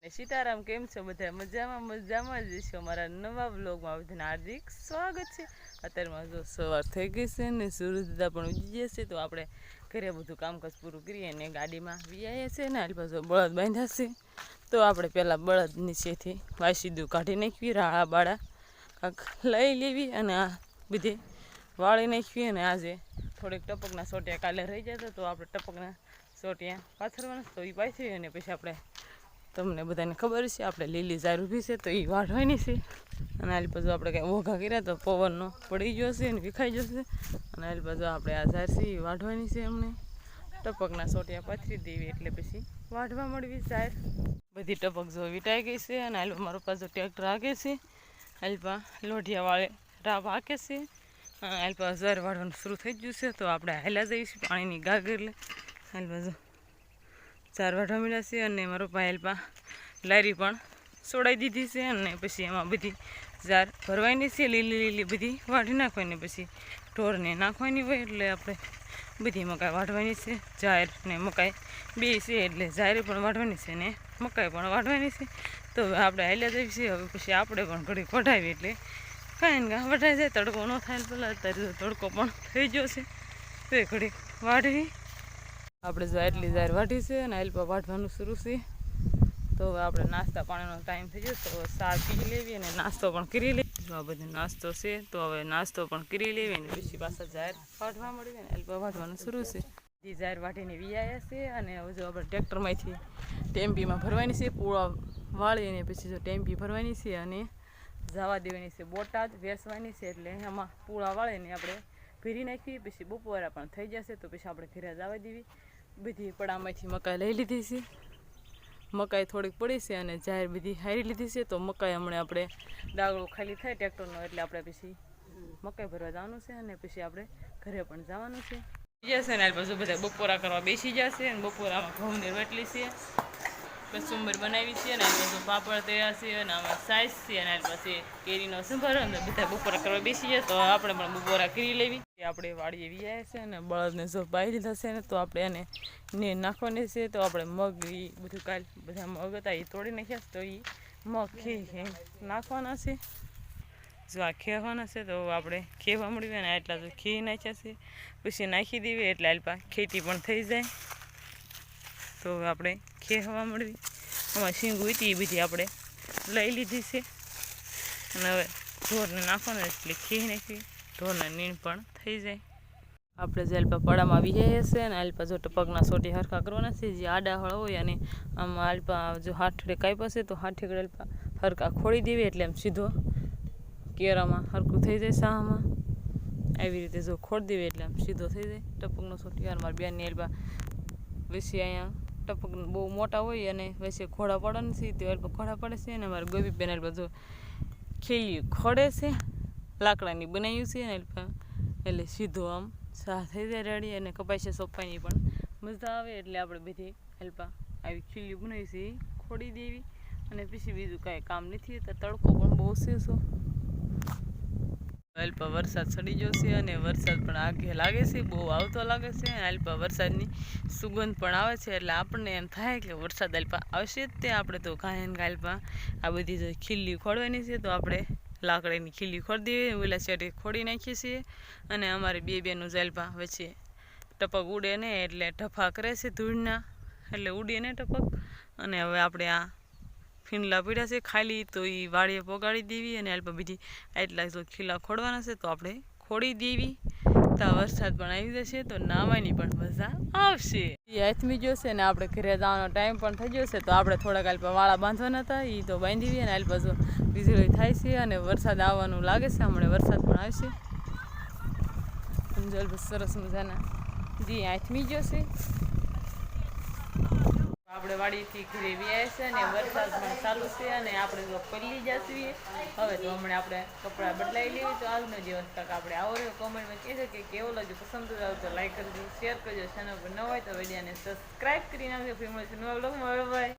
સીતારામ, કેમ છો બધા? મજામાં જ છો? અમારા નવા વ્લોગમાં બધાને હાર્દિક સ્વાગત છે. અત્યારમાં જો સવાર થઈ ગઈ છે ને સૂરજ દાદા પણ ઉગી જશે, તો આપણે ઘરે બધું કામકાજ પૂરું કરીએ ને ગાડીમાં વ્યાયા છે ને હાલ પાછો બળદ બાંધ્યા છે. તો આપણે પહેલાં બળદ નીચેથી વાસીદું કાઢી નાખવી, રાળા બાળા કાંક લઈ લેવી અને આ બધી વાળી નાખવી. અને આજે થોડીક ટપકના સોટિયા કાલે રહી જતા, તો આપણે ટપકના સોટિયા પાથરવાના, તો એ પાથરી અને પછી આપણે તમને બધાને ખબર છે આપણે લીલી ઝાર ઊભી છે તો એ વાઢવાની છે. અને હાલ પાછું આપણે કાંઈ ઓઘા કર્યા તો પવનનો પડી ગયો છે અને વિખાઈ જશે. અને હાલ પાછું આપણે આ ઝાર છે એ વાઢવાની છે. અમને ટપકના સોટિયા પાથરી દેવી એટલે પછી વાઢવા મળવી ઝાર. બધી ટપક જો વીટાઈ ગઈ છે. અને હાલ મારો પાછો ટ્રેક્ટર હાકે છે, હાલપા લોઢિયા વાળે રાબ હાકે છે. હાલપા ઝાર વાઢવાનું શરૂ થઈ ગયું છે, તો આપણે હાલ્યા જઈશું પાણીની ગાગર લે. હાલ પાછું ઝાર વાઢવા મળ્યા છે અને મારો ભાઈ હાલપા લારી પણ સોડાઈ દીધી છે. અને પછી એમાં બધી ઝાર ભરવાની છે, લીલી લીલી બધી વાઢી નાખવાની, પછી ઢોરને નાખવાની હોય એટલે આપણે બધી મકાઈ વાઢવાની છે. ઝાર ને મકાઈ બે છે એટલે ઝારે પણ વાઢવાની છે ને મકાઈ પણ વાઢવાની છે. તો હવે આપણે હાલ્યા જઈએ છીએ. હવે પછી આપણે પણ ઘડીક વઢાવી એટલે કાંઈ ને કાંઈ વઢાઈ જાય, તડકો ન થાય ને પહેલાં. અત્યારે તડકો પણ થઈ ગયો છે તો એ ઘડીક વાઢવી. આપણે જો એટલી ઝાર વાઢી છે અને હાલપા વાઢવાનું શરૂ છે. તો હવે આપણે નાસ્તા પાણીનો ટાઈમ થઈ ગયો, તો હવે ચા પી લેવી અને નાસ્તો પણ કરી લેવી. આ બધો નાસ્તો છે તો હવે નાસ્તો પણ કરી લેવી અને પછી પાછા ઝાર વાઢવા મળવી ને હાલપા વાઢવાનું શરૂ છે. એ ઝાર વાઢીને વિયાયા છે અને હવે જો આપણે ટ્રેક્ટરમાંથી ટેમ્પીમાં ભરવાની છે, પૂળા વાળીને પછી જો ટેમ્પી ભરવાની છે અને જવા દેવાની છે બોટાદ વેચવાની છે. એટલે એમાં પૂળા વાળીને આપણે ભરી નાખવી, પછી બપોરા પણ થઈ જશે તો પછી આપણે ઘરે જવા દેવી. બધી પડામાંથી મકાઈ લઈ લીધી છે, મકાઈ થોડીક પડી છે અને ઝાર બધી હારી લીધી છે. તો મકાઈ હમણાં આપણે ડાગડું ખાલી થાય ટ્રેક્ટરનો એટલે આપણે પછી મકાઈ ભરવા જવાનું છે અને પછી આપણે ઘરે પણ જવાનું છે. જશે ને પછી બધા બપોરા કરવા બેસી જશે. અને બપોરામાં ઘઉંની રોટલી છે, કચુંબર બનાવી છે અને પછી પાપડ તૈયાર છે અને આમાં સાઈઝ છે અને પછી કેરીનો સંભારો. અને બધા બપોરા કરવા બેસી જાય તો આપણે પણ બપોરા કરી લેવી. આપણે વાડીએ વિયાયા છે અને બળદને જો બાઈ લીધા છે ને તો આપણે એને નાખવાની છે. તો આપણે મગ એ બધું કાલ બધા મગ હતા એ તોડી નાખ્યા, તો એ મગ ખી નાખવાના છે. જો આ ખેવાના છે તો આપણે ખેવા મળવી અને એટલા તો ખી નાખ્યા છે, પછી નાખી દેવી એટલે આલપા ખેતી પણ થઈ જાય. તો હવે આપણે ખેવા મળવી. આમાં શીંગું હતી એ બધી આપણે લઈ લીધી છે અને હવે ઢોરને નાખવાના એટલે ખી નાખવી, ઢોરના નીણ પણ થઈ જાય. આપણે જે અલ્પા પડામાં આવી જઈએ છીએ અને અલ્પા જો ટપકના સોટી હરખા કરવાના છે. જે આડા હળ હોય અને આમાં અલ્પા જો હાથડે કાપ્યા છે તો હાથે અલ્પા હરખા ખોડી દેવી એટલે આમ સીધો કેરામાં હરખું થઈ જાય. સાહામાં આવી રીતે જો ખોડી દેવી એટલે આમ સીધો થઈ જાય ટપકનો સોટી. અને મારા બેનની અલ્પા વૈસે અહીંયા ટપક બહુ મોટા હોય અને વૈસે ખોડા પડે નથી, તે અલ્પા ખોડા પડે છે. અને મારા ગોબી બેન અલ્પા જો ખીલી ખોડે છે, લાકડાની બનાવ્યું છે ને અલ્પા એટલે સીધો આમ સાહ થઈ જાય રેડી. અને કપાસિયા સોંપવાની પણ મજા આવે એટલે આપણે બધી અલ્પા આવી ખીલી બનાવી છે એ ખોડી દેવી. અને પછી બીજું કાંઈ કામ નથી. તો તડકો પણ બહુ છે. અલ્પા વરસાદ ચડી ગયો છે અને વરસાદ પણ આગે લાગે છે, બહુ આવતો લાગે છે. અલ્પા વરસાદની સુગંધ પણ આવે છે એટલે આપણને એમ થાય કે વરસાદ અલ્પા આવશે જ. તે આપણે તો કાંઈ અલ્પા આ બધી જો ખીલી ખોડવાની છે તો આપણે લાકડાની ખીલી ખોડી દેવી, ઓલા શેઠે ખોડી નાખીએ છીએ. અને અમારે બે બેનું અલ્પા વચ્ચે ટપક ઉડે ને એટલે ઢફા કરે છે ધૂળના, એટલે ઉડે ને ટપક. અને હવે આપણે આ ફીંડલા પડ્યા છે ખાલી તો એ વાડીએ પોગાડી દેવી. અને અલ્પા બીજી એટલા જો ખીલા ખોડવાના છે તો આપણે ખોડી દેવી. તો વરસાદ પણ આવી જશે તો નાહવાની પણ મજા આવશે. એ હાથમી ગયો છે ને આપણે ઘરે જવાનો ટાઈમ પણ થઈ ગયો છે, તો આપણે થોડાક અલ્પા વાળા બાંધવાના હતા એ તો બાંધી. અને અલ્પા જો વીજળી થાય છે અને વરસાદ આવવાનું લાગે છે, હમણાં વરસાદ પણ આવશે. સરસ મજાના જે હાથમી ગયો છે. આપણે વાડીથી ઘરે વ્યાય છે અને વરસાદ પણ ચાલુ છે અને આપણે જો પલ્લી જઈએ હવે તો હમણાં આપણે કપડાં બદલાઈ લેવી. તો આજનો દિવસ તક આપણે આવો રહ્યો. કોમેન્ટમાં કહેજો કે કેવો લાગ્યો, પસંદ આવે તો લાઈક કરજો, શેર કરજો, ચેનલ પર ન હોય તો વિડીયોને સબસ્ક્રાઈબ કરી નાખજો. ફરી મળીશું નવા બ્લોગમાં. બાય.